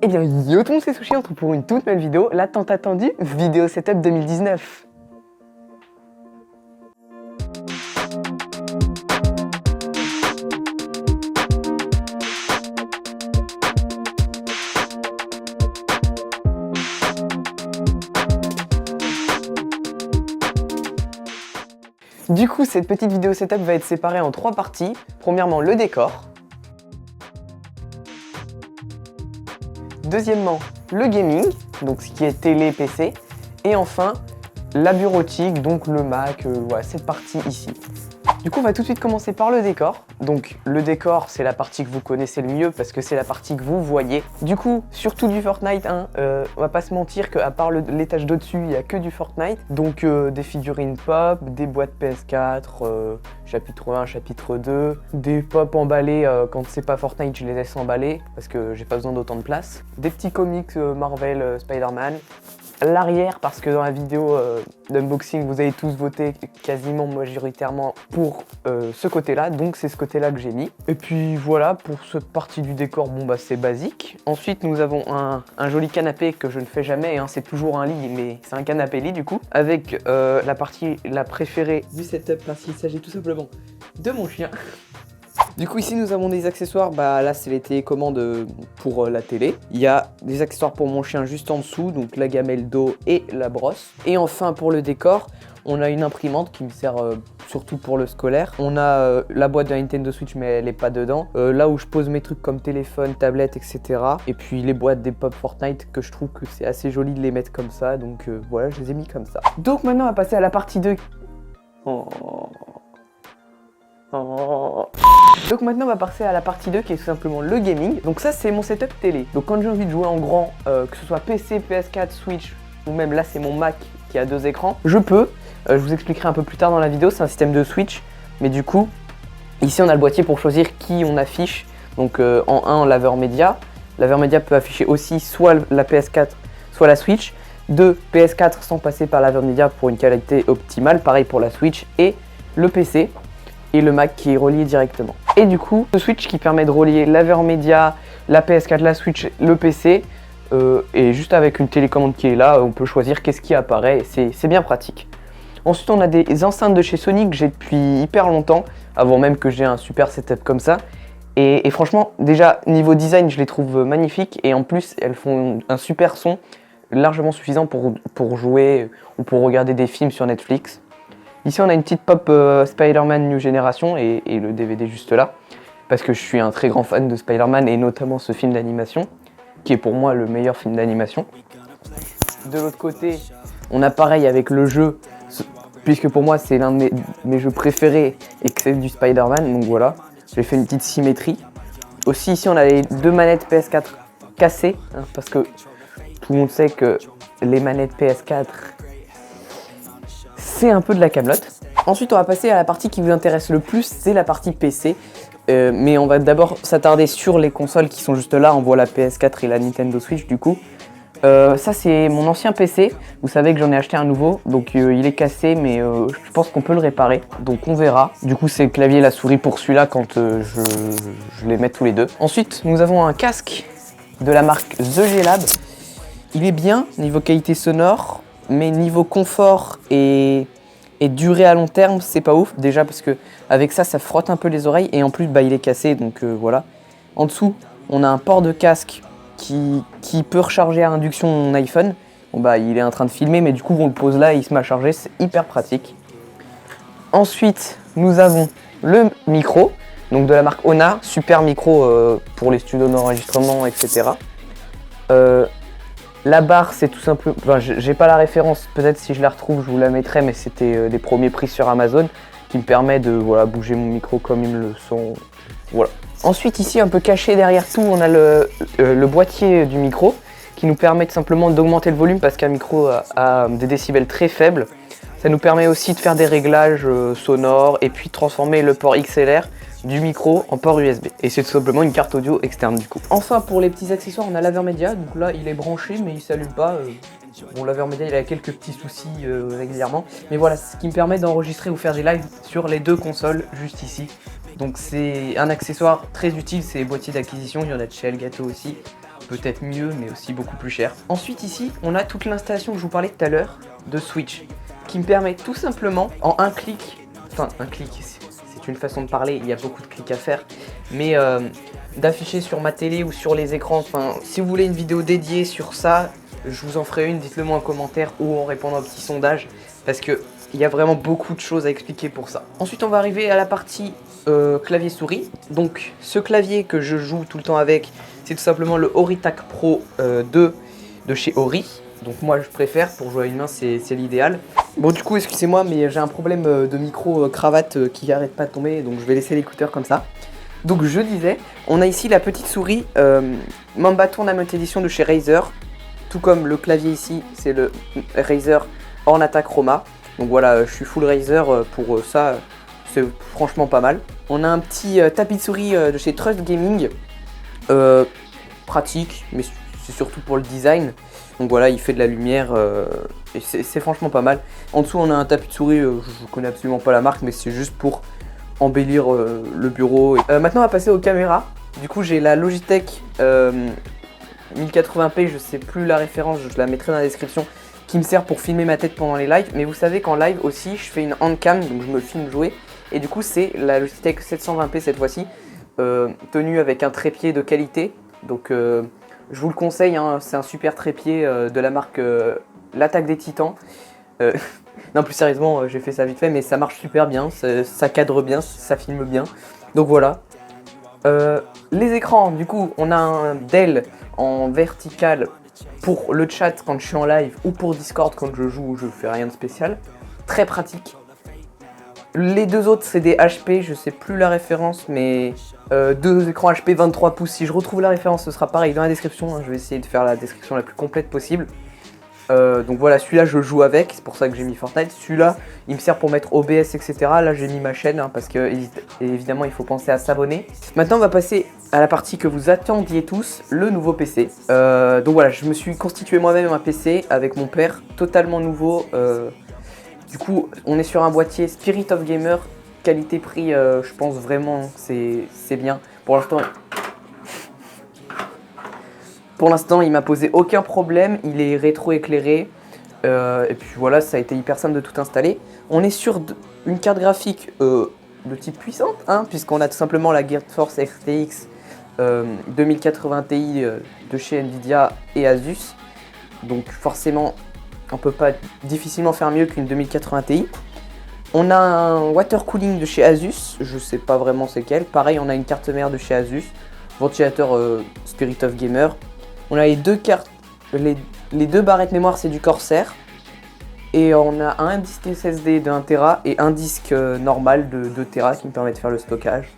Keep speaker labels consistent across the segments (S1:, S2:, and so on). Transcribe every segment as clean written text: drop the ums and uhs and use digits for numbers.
S1: Eh bien yo tout le monde, c'est Sushi, on se retrouve pour une toute nouvelle vidéo, la tant attendue vidéo setup 2019. Du coup, cette petite vidéo setup va être séparée en 3 parties. Premièrement, le décor. Deuxièmement, le gaming, donc ce qui est télé, PC. Et enfin, la bureautique, donc le Mac, voilà, cette partie ici. Du coup, on va tout de suite commencer par le décor. Donc le décor, c'est la partie que vous connaissez le mieux parce que c'est la partie que vous voyez. Du coup, surtout du Fortnite, hein, on va pas se mentir qu'à part l'étage d'au-dessus, il n'y a que du Fortnite. Donc des figurines pop, des boîtes PS4, chapitre 1, chapitre 2, des pop emballés quand c'est pas Fortnite, je les laisse emballer parce que j'ai pas besoin d'autant de place. Des petits comics Marvel, Spider-Man. L'arrière, parce que dans la vidéo d'unboxing, vous avez tous voté quasiment majoritairement pour ce côté-là, donc c'est ce côté-là que j'ai mis. Et puis voilà, pour cette partie du décor, bon bah c'est basique. Ensuite, nous avons un joli canapé que je ne fais jamais, hein, c'est toujours un lit, mais c'est un canapé lit du coup, avec la partie la préférée du setup, parce qu'il s'agit tout simplement de mon chien. Du coup ici nous avons des accessoires, bah là c'est les télécommandes pour la télé. Il y a des accessoires pour mon chien juste en dessous, donc la gamelle d'eau et la brosse. Et enfin pour le décor, on a une imprimante qui me sert surtout pour le scolaire. On a la boîte de la Nintendo Switch mais elle n'est pas dedans. Là où je pose mes trucs comme téléphone, tablette, etc. Et puis les boîtes des pop Fortnite que je trouve que c'est assez joli de les mettre comme ça. Donc voilà, je les ai mis comme ça. Donc maintenant on va passer à la partie 2. Donc maintenant on va passer à la partie 2 qui est tout simplement le gaming. Donc ça c'est mon setup télé. Donc quand j'ai envie de jouer en grand, que ce soit PC, PS4, Switch ou même là c'est mon Mac qui a 2 écrans, je peux. Je vous expliquerai un peu plus tard dans la vidéo, c'est un système de Switch. Mais du coup, ici on a le boîtier pour choisir qui on affiche. Donc en 1 laveur média. Laveur média peut afficher aussi soit la PS4, soit la Switch. 2 PS4 sans passer par laveur média pour une qualité optimale. Pareil pour la Switch et le PC. Et le Mac qui est relié directement. Et du coup, ce switch qui permet de relier laveur média, la PS4, la Switch, le PC, et juste avec une télécommande qui est là, on peut choisir qu'est-ce qui apparaît, c'est bien pratique. Ensuite, on a des enceintes de chez Sony que j'ai depuis hyper longtemps, avant même que j'ai un super setup comme ça. Et franchement, déjà, niveau design, je les trouve magnifiques, et en plus, elles font un super son, largement suffisant pour jouer ou pour regarder des films sur Netflix. Ici on a une petite pop Spider-Man New Generation et le DVD juste là, parce que je suis un très grand fan de Spider-Man et notamment ce film d'animation, qui est pour moi le meilleur film d'animation. De l'autre côté, on a pareil avec le jeu, puisque pour moi c'est l'un de mes jeux préférés et que c'est du Spider-Man, donc voilà, j'ai fait une petite symétrie. Aussi ici on a les 2 manettes PS4 cassées, hein, parce que tout le monde sait que les manettes PS4... c'est un peu de la camelote. Ensuite, on va passer à la partie qui vous intéresse le plus, c'est la partie PC. Mais on va d'abord s'attarder sur les consoles qui sont juste là. On voit la PS4 et la Nintendo Switch du coup. Ça, c'est mon ancien PC. Vous savez que j'en ai acheté un nouveau. Donc il est cassé, mais je pense qu'on peut le réparer. Donc on verra. Du coup, c'est le clavier et la souris pour celui-là quand je les mets tous les deux. Ensuite, nous avons un casque de la marque The G-Lab. Il est bien niveau qualité sonore. Mais niveau confort et durée à long terme, c'est pas ouf. Déjà parce que avec ça frotte un peu les oreilles et en plus bah, il est cassé donc voilà. En dessous, on a un port de casque qui peut recharger à induction mon iPhone. Bon bah il est en train de filmer mais du coup on le pose là et il se met à charger, c'est hyper pratique. Ensuite, nous avons le micro, donc de la marque Ona, super micro pour les studios d'enregistrement, etc. La barre, c'est tout simplement, enfin, j'ai pas la référence, peut-être si je la retrouve, je vous la mettrai, mais c'était des premiers prix sur Amazon qui me permet de voilà, bouger mon micro comme il me le sont. Voilà. Ensuite, ici, un peu caché derrière tout, on a le boîtier du micro qui nous permet tout simplement d'augmenter le volume parce qu'un micro a des décibels très faibles. Ça nous permet aussi de faire des réglages sonores et puis transformer le port XLR du micro en port USB. Et c'est tout simplement une carte audio externe du coup. Enfin pour les petits accessoires, on a laveur média. Donc là il est branché mais il s'allume pas. Bon, laveur média il a quelques petits soucis régulièrement. Mais voilà, ce qui me permet d'enregistrer ou faire des lives sur les 2 consoles juste ici. Donc c'est un accessoire très utile, c'est les boîtiers d'acquisition, il y en a de chez Elgato aussi. peut-être mieux, mais aussi beaucoup plus cher. Ensuite ici, on a toute l'installation que je vous parlais tout à l'heure de Switch, qui me permet tout simplement, en un clic, enfin un clic, c'est une façon de parler, il y a beaucoup de clics à faire, mais d'afficher sur ma télé ou sur les écrans, enfin si vous voulez une vidéo dédiée sur ça, je vous en ferai une, dites-le moi en commentaire ou en répondant au petit sondage, parce que il y a vraiment beaucoup de choses à expliquer pour ça. Ensuite on va arriver à la partie clavier souris. Donc ce clavier que je joue tout le temps avec, c'est tout simplement le Oritac Pro 2 de chez Ori. Donc moi je préfère, pour jouer à une main c'est l'idéal. Bon du coup excusez-moi mais j'ai un problème de micro cravate qui arrête pas de tomber, donc je vais laisser l'écouteur comme ça. Donc je disais, on a ici la petite souris Mamba Tournament Edition de chez Razer. Tout comme le clavier ici, c'est le Razer Ornata Chroma. Donc voilà, je suis full Razer pour ça, c'est franchement pas mal. On a un petit tapis de souris de chez Trust Gaming. Pratique, mais c'est surtout pour le design. Donc voilà, il fait de la lumière et c'est franchement pas mal. En dessous, on a un tapis de souris, je connais absolument pas la marque, mais c'est juste pour embellir le bureau. Maintenant, on va passer aux caméras. Du coup, j'ai la Logitech 1080p, je sais plus la référence, je la mettrai dans la description, qui me sert pour filmer ma tête pendant les lives. Mais vous savez qu'en live aussi, je fais une handcam, donc je me filme jouer. Et du coup, c'est la Logitech 720p cette fois-ci, tenue avec un trépied de qualité. Donc je vous le conseille, hein, c'est un super trépied de la marque L'Attaque des Titans. Non, plus sérieusement, j'ai fait ça vite fait, mais ça marche super bien, ça cadre bien, ça filme bien. Donc voilà. Les écrans, du coup, on a un Dell en vertical pour le chat quand je suis en live ou pour Discord quand je joue, je fais rien de spécial. Très pratique. Les deux autres, c'est des HP, je sais plus la référence, mais deux écrans HP 23 pouces. Si je retrouve la référence, ce sera pareil dans la description. Hein, je vais essayer de faire la description la plus complète possible. Donc voilà, celui-là je joue avec, c'est pour ça que j'ai mis Fortnite. Celui-là, il me sert pour mettre OBS, etc. Là, j'ai mis ma chaîne, hein, parce que évidemment, il faut penser à s'abonner. Maintenant, on va passer à la partie que vous attendiez tous, le nouveau PC. Donc voilà, je me suis constitué moi-même un PC avec mon père, totalement nouveau. Du coup, on est sur un boîtier Spirit of Gamer, qualité-prix, je pense vraiment c'est bien. Pour l'instant, il m'a posé aucun problème, il est rétro-éclairé. Et puis voilà, ça a été hyper simple de tout installer. On est sur une carte graphique de type puissante, hein, puisqu'on a tout simplement la GeForce RTX 2080 Ti de chez Nvidia et Asus. Donc forcément, on peut pas difficilement faire mieux qu'une 2080 Ti. On a un water cooling de chez Asus, je sais pas vraiment c'est quel. Pareil, on a une carte mère de chez Asus, ventilateur Spirit of Gamer. On a les deux cartes, les deux barrettes mémoire, c'est du Corsair. Et on a un disque SSD de 1 Tera et un disque normal de 2 Tera qui me permet de faire le stockage.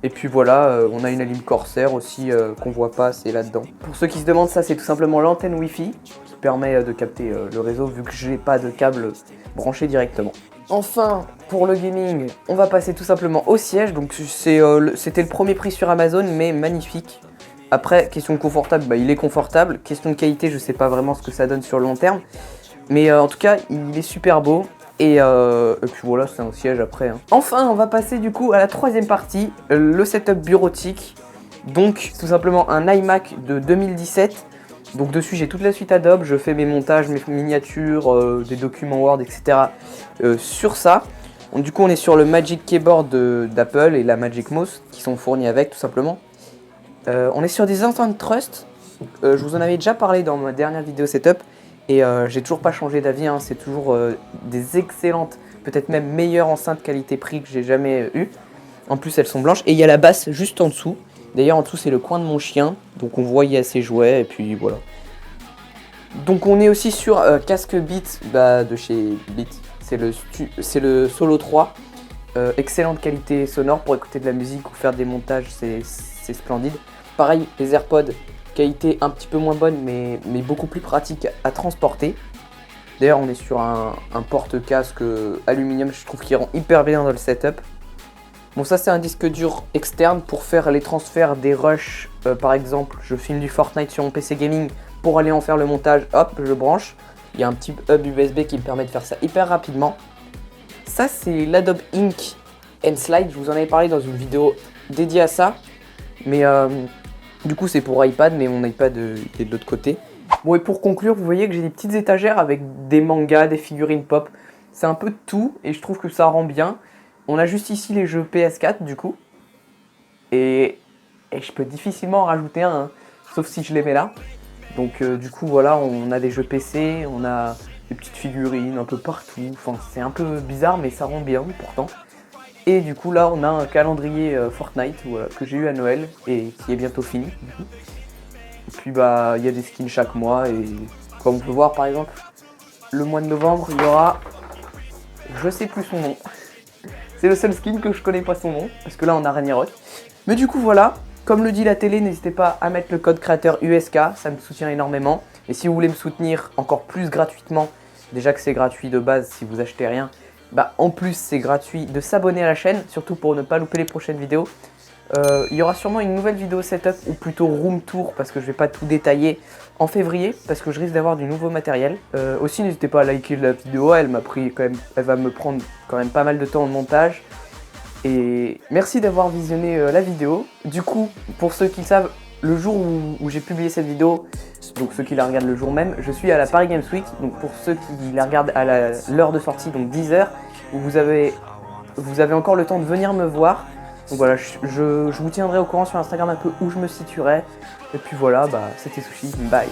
S1: Et puis voilà, on a une alim Corsair aussi qu'on voit pas, c'est là-dedans. Pour ceux qui se demandent, ça c'est tout simplement l'antenne Wi-Fi qui permet de capter le réseau vu que j'ai pas de câble branché directement. Enfin, pour le gaming, on va passer tout simplement au siège. Donc c'était le premier prix sur Amazon, mais magnifique. Après, question confortable, bah, il est confortable. Question de qualité, je sais pas vraiment ce que ça donne sur le long terme. Mais en tout cas, il est super beau. Et puis voilà, c'est un siège après. Hein. Enfin, on va passer du coup à la troisième partie, le setup bureautique. Donc, tout simplement un iMac de 2017. Donc dessus, j'ai toute la suite Adobe. Je fais mes montages, mes miniatures, des documents Word, etc. Sur ça. Donc, du coup, on est sur le Magic Keyboard d'Apple et la Magic Mouse qui sont fournis avec, tout simplement. On est sur des enceintes Trust. Je vous en avais déjà parlé dans ma dernière vidéo setup. Et j'ai toujours pas changé d'avis, hein. C'est toujours des excellentes, peut-être même meilleures enceintes qualité-prix que j'ai jamais eues. En plus elles sont blanches et il y a la basse juste en dessous. D'ailleurs en dessous c'est le coin de mon chien, donc on voit il y a ses jouets et puis voilà. Donc on est aussi sur casque Beats de chez Beats, c'est le Solo 3. Excellente qualité sonore pour écouter de la musique ou faire des montages, c'est splendide. Pareil les AirPods. Qualité un petit peu moins bonne mais beaucoup plus pratique à transporter. D'ailleurs on est sur un porte-casque aluminium, je trouve qu'il rend hyper bien dans le setup. Bon ça c'est un disque dur externe pour faire les transferts des rushs. Par exemple je filme du Fortnite sur mon PC gaming, pour aller en faire le montage, hop je branche. Il y a un petit hub USB qui me permet de faire ça hyper rapidement. Ça c'est l'Adobe Ink and Slide, je vous en avais parlé dans une vidéo dédiée à ça. Mais Du coup c'est pour iPad, mais mon iPad il est de l'autre côté. Bon, et pour conclure, vous voyez que j'ai des petites étagères avec des mangas, des figurines pop. C'est un peu de tout et je trouve que ça rend bien. On a juste ici les jeux PS4 du coup. Et je peux difficilement en rajouter un, hein, sauf si je les mets là. Donc du coup voilà, on a des jeux PC, on a des petites figurines un peu partout. Enfin c'est un peu bizarre mais ça rend bien pourtant. Et du coup là on a un calendrier Fortnite voilà, que j'ai eu à Noël et qui est bientôt fini. Et puis bah il y a des skins chaque mois et comme on peut voir par exemple le mois de novembre il y aura, je sais plus son nom. C'est le seul skin que je connais pas son nom parce que là on a Ragnarok. Mais du coup voilà, comme le dit la télé, n'hésitez pas à mettre le code créateur USK, ça me soutient énormément. Et si vous voulez me soutenir encore plus gratuitement, déjà que c'est gratuit de base si vous achetez rien, bah en plus c'est gratuit de s'abonner à la chaîne, surtout pour ne pas louper les prochaines vidéos. Il y aura sûrement une nouvelle vidéo setup ou plutôt room tour parce que je vais pas tout détailler en février parce que je risque d'avoir du nouveau matériel. Aussi n'hésitez pas à liker la vidéo, elle va me prendre quand même pas mal de temps en montage. Et merci d'avoir visionné la vidéo. Du coup, pour ceux qui savent, le jour où j'ai publié cette vidéo, donc ceux qui la regardent le jour même, je suis à la Paris Games Week. Donc pour ceux qui la regardent à l'heure de sortie, donc 10h, vous avez encore le temps de venir me voir. Donc voilà, je vous tiendrai au courant sur Instagram un peu où je me situerai. Et puis voilà, bah c'était Sushi, bye.